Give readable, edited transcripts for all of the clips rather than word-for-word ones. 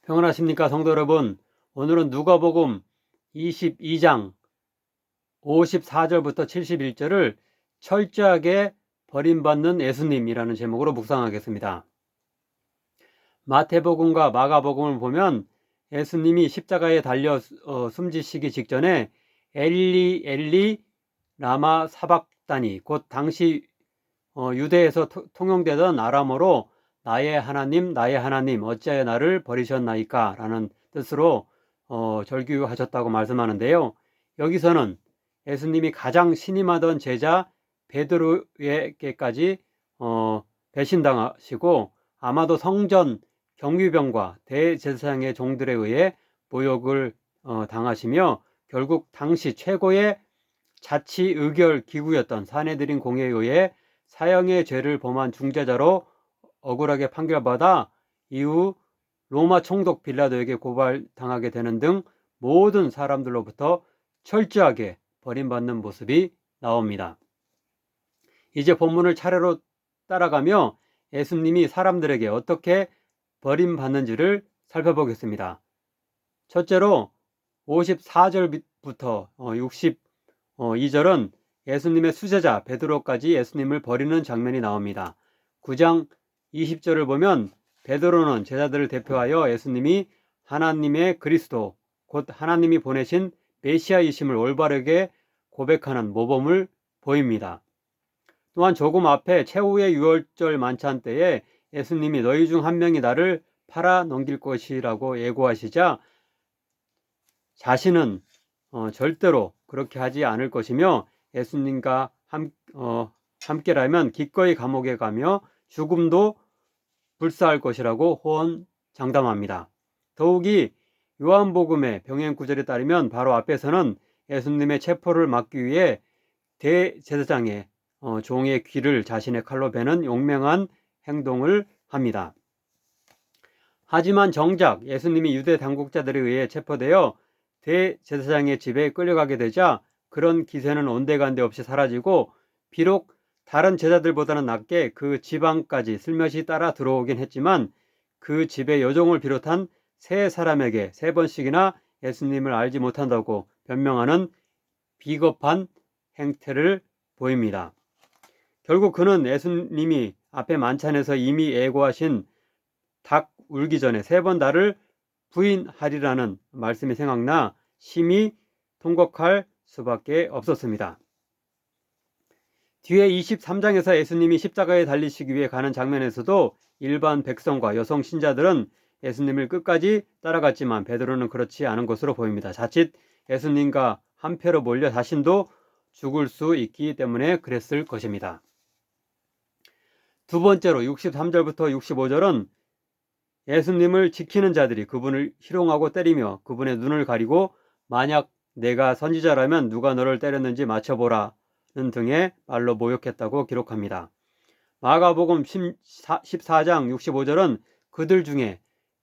평안하십니까 성도 여러분. 오늘은 누가복음 22장 54절부터 71절을 철저하게 버림받는 예수님이라는 제목으로 묵상하겠습니다. 마태복음과 마가복음을 보면 예수님이 십자가에 달려 숨지시기 직전에 엘리 엘리 라마 사박다니, 곧 당시 유대에서 통용되던 아람어로 나의 하나님 어찌하여 나를 버리셨나이까 라는 뜻으로 절규하셨다고 말씀하는데요. 여기서는 예수님이 가장 신임하던 제자 베드로에게까지 배신당하시고, 아마도 성전 경비병과 대제사장의 종들에 의해 모욕을 당하시며, 결국 당시 최고의 자치 의결 기구였던 사내들인 공회에 의해 사형의 죄를 범한 중재자로 억울하게 판결받아 이후 로마 총독 빌라도에게 고발당하게 되는 등 모든 사람들로부터 철저하게 버림받는 모습이 나옵니다. 이제 본문을 차례로 따라가며 예수님이 사람들에게 어떻게 버림받는지를 살펴보겠습니다. 첫째로 54절부터 62절은 예수님의 수제자 베드로까지 예수님을 버리는 장면이 나옵니다. 9장 20절을 보면 베드로는 제자들을 대표하여 예수님이 하나님의 그리스도, 곧 하나님이 보내신 메시아이심을 올바르게 고백하는 모범을 보입니다. 또한 조금 앞에 최후의 유월절 만찬 때에 예수님이 너희 중 한 명이 나를 팔아 넘길 것이라고 예고하시자 자신은 절대로 그렇게 하지 않을 것이며, 예수님과 함께라면 기꺼이 감옥에 가며 죽음도 불사할 것이라고 호언장담합니다. 더욱이 요한복음의 병행 구절에 따르면 바로 앞에서는 예수님의 체포를 막기 위해 대제사장의 종의 귀를 자신의 칼로 베는 용맹한 행동을 합니다. 하지만 정작 예수님이 유대 당국자들에 의해 체포되어 대제사장의 집에 끌려가게 되자 그런 기세는 온데간데 없이 사라지고, 비록 다른 제자들보다는 낮게 그 지방까지 슬며시 따라 들어오긴 했지만 그 집의 여종을 비롯한 세 사람에게 3번씩이나 예수님을 알지 못한다고 변명하는 비겁한 행태를 보입니다. 결국 그는 예수님이 앞에 만찬에서 이미 예고하신 닭 울기 전에 3번 나를 부인하리라는 말씀이 생각나 심히 통곡할 수밖에 없었습니다. 뒤에 23장에서 예수님이 십자가에 달리시기 위해 가는 장면에서도 일반 백성과 여성 신자들은 예수님을 끝까지 따라갔지만 베드로는 그렇지 않은 것으로 보입니다. 자칫 예수님과 한패로 몰려 자신도 죽을 수 있기 때문에 그랬을 것입니다. 두 번째로 63절부터 65절은 예수님을 지키는 자들이 그분을 희롱하고 때리며 그분의 눈을 가리고 만약 내가 선지자라면 누가 너를 때렸는지 맞춰보라 는 등의 말로 모욕했다고 기록합니다. 마가복음 14장 65절은 그들 중에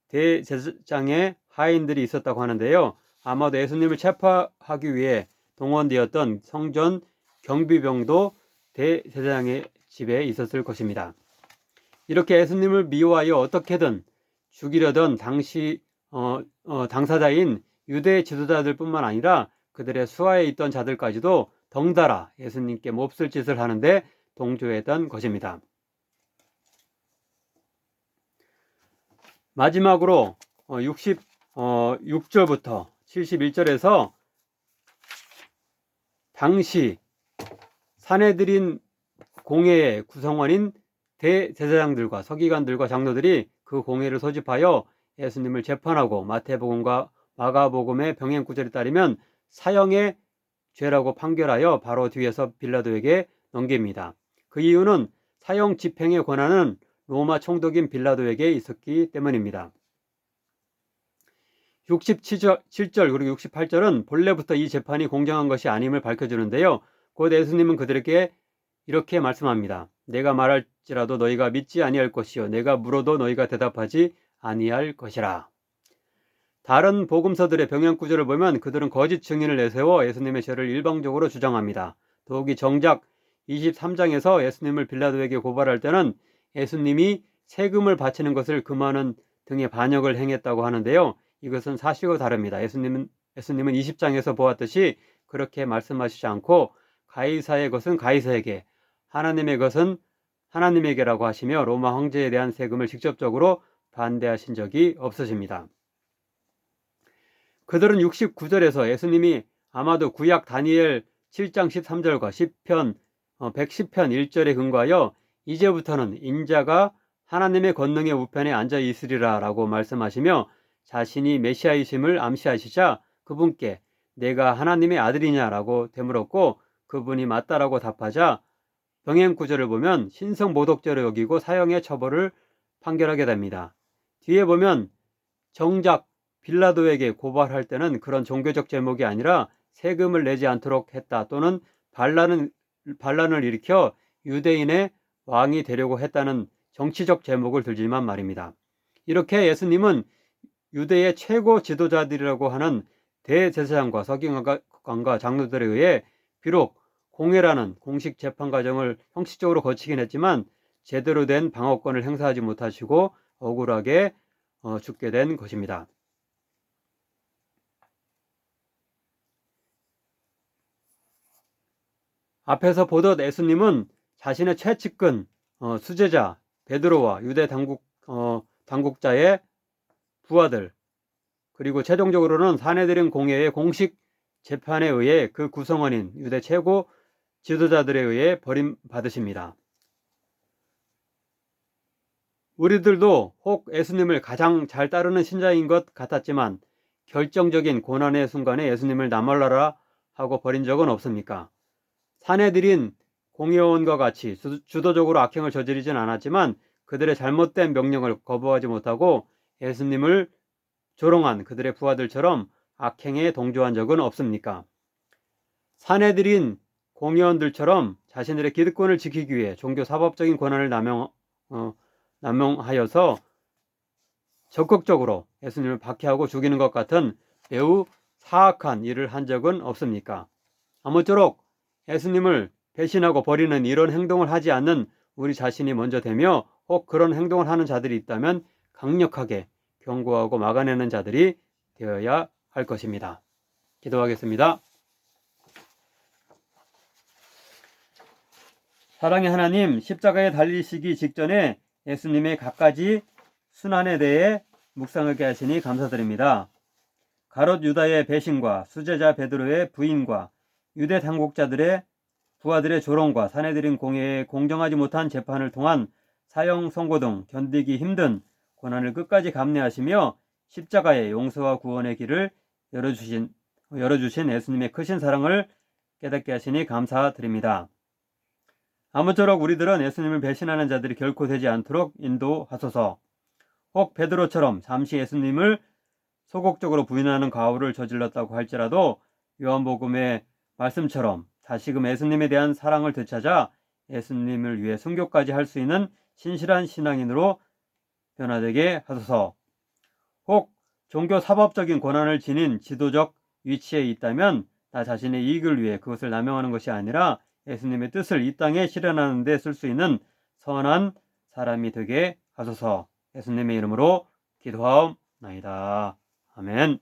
대제사장의 하인들이 있었다고 하는데요. 아마도 예수님을 체포하기 위해 동원되었던 성전 경비병도 대제사장의 집에 있었을 것입니다. 이렇게 예수님을 미워하여 어떻게든 죽이려던 당시 당사자인 유대 지도자들 뿐만 아니라 그들의 수하에 있던 자들까지도 덩달아 예수님께 몹쓸 짓을 하는데 동조했던 것입니다. 마지막으로 66절부터 71절에서 당시 사내들인 공회의 구성원인 대제사장들과 서기관들과 장로들이 그 공회를 소집하여 예수님을 재판하고 마태복음과 마가복음의 병행 구절에 따르면 사형의 죄라고 판결하여 바로 뒤에서 빌라도에게 넘깁니다. 그 이유는 사형 집행의 권한은 로마 총독인 빌라도에게 있었기 때문입니다. 67절 그리고 68절은 본래부터 이 재판이 공정한 것이 아님을 밝혀주는데요. 곧 예수님은 그들에게 이렇게 말씀합니다. 내가 말할지라도 너희가 믿지 아니할 것이요 내가 물어도 너희가 대답하지 아니할 것이라. 다른 복음서들의 병행 구절을 보면 그들은 거짓 증인을 내세워 예수님의 죄를 일방적으로 주장합니다. 더욱이 정작 23장에서 예수님을 빌라도에게 고발할 때는 예수님이 세금을 바치는 것을 금하는 등의 반역을 행했다고 하는데요. 이것은 사실과 다릅니다. 예수님은 20장에서 보았듯이 그렇게 말씀하시지 않고 가이사의 것은 가이사에게, 하나님의 것은 하나님에게라고 하시며 로마 황제에 대한 세금을 직접적으로 반대하신 적이 없으십니다. 그들은 69절에서 예수님이 아마도 구약 다니엘 7장 13절과 시편 110편 1절에 근거하여 이제부터는 인자가 하나님의 권능의 우편에 앉아 있으리라 라고 말씀하시며 자신이 메시아이심을 암시하시자 그분께 내가 하나님의 아들이냐라고 되물었고 그분이 맞다라고 답하자 병행 구절을 보면 신성모독죄로 여기고 사형의 처벌을 판결하게 됩니다. 뒤에 보면 정작 빌라도에게 고발할 때는 그런 종교적 제목이 아니라 세금을 내지 않도록 했다 또는 반란을 일으켜 유대인의 왕이 되려고 했다는 정치적 제목을 들지만 말입니다. 이렇게 예수님은 유대의 최고 지도자들이라고 하는 대제사장과 서기관과 장로들에 의해 비록 공회라는 공식 재판 과정을 형식적으로 거치긴 했지만 제대로 된 방어권을 행사하지 못하시고 억울하게 죽게 된 것입니다. 앞에서 보던 예수님은 자신의 최측근 수제자 베드로와 유대 당국자의 부하들 그리고 최종적으로는 산헤드린 공회의 공식 재판에 의해 그 구성원인 유대 최고 지도자들에 의해 버림받으십니다. 우리들도 혹 예수님을 가장 잘 따르는 신자인 것 같았지만 결정적인 고난의 순간에 예수님을 나말라라 하고 버린 적은 없습니까? 산헤드린 공회원과 같이 주도적으로 악행을 저지르진 않았지만 그들의 잘못된 명령을 거부하지 못하고 예수님을 조롱한 그들의 부하들처럼 악행에 동조한 적은 없습니까? 산헤드린 공회원들처럼 자신들의 기득권을 지키기 위해 종교 사법적인 권한을 남용하여서 적극적으로 예수님을 박해하고 죽이는 것 같은 매우 사악한 일을 한 적은 없습니까? 아무쪼록 예수님을 배신하고 버리는 이런 행동을 하지 않는 우리 자신이 먼저 되며 혹 그런 행동을 하는 자들이 있다면 강력하게 경고하고 막아내는 자들이 되어야 할 것입니다. 기도하겠습니다. 사랑의 하나님, 십자가에 달리시기 직전에 예수님의 갖가지 순환에 대해 묵상하게 하시니 감사드립니다. 가롯 유다의 배신과 수제자 베드로의 부인과 유대 당국자들의 부하들의 조롱과 산헤드린 공회의 공정하지 못한 재판을 통한 사형 선고 등 견디기 힘든 고난을 끝까지 감내하시며 십자가의 용서와 구원의 길을 열어주신 예수님의 크신 사랑을 깨닫게 하시니 감사드립니다. 아무쪼록 우리들은 예수님을 배신하는 자들이 결코 되지 않도록 인도하소서. 혹 베드로처럼 잠시 예수님을 소극적으로 부인하는 가오를 저질렀다고 할지라도 요한복음의 말씀처럼 다시금 예수님에 대한 사랑을 되찾아 예수님을 위해 순교까지 할 수 있는 신실한 신앙인으로 변화되게 하소서. 혹 종교 사법적인 권한을 지닌 지도적 위치에 있다면 나 자신의 이익을 위해 그것을 남용하는 것이 아니라 예수님의 뜻을 이 땅에 실현하는 데 쓸 수 있는 선한 사람이 되게 하소서. 예수님의 이름으로 기도하옵나이다. 아멘.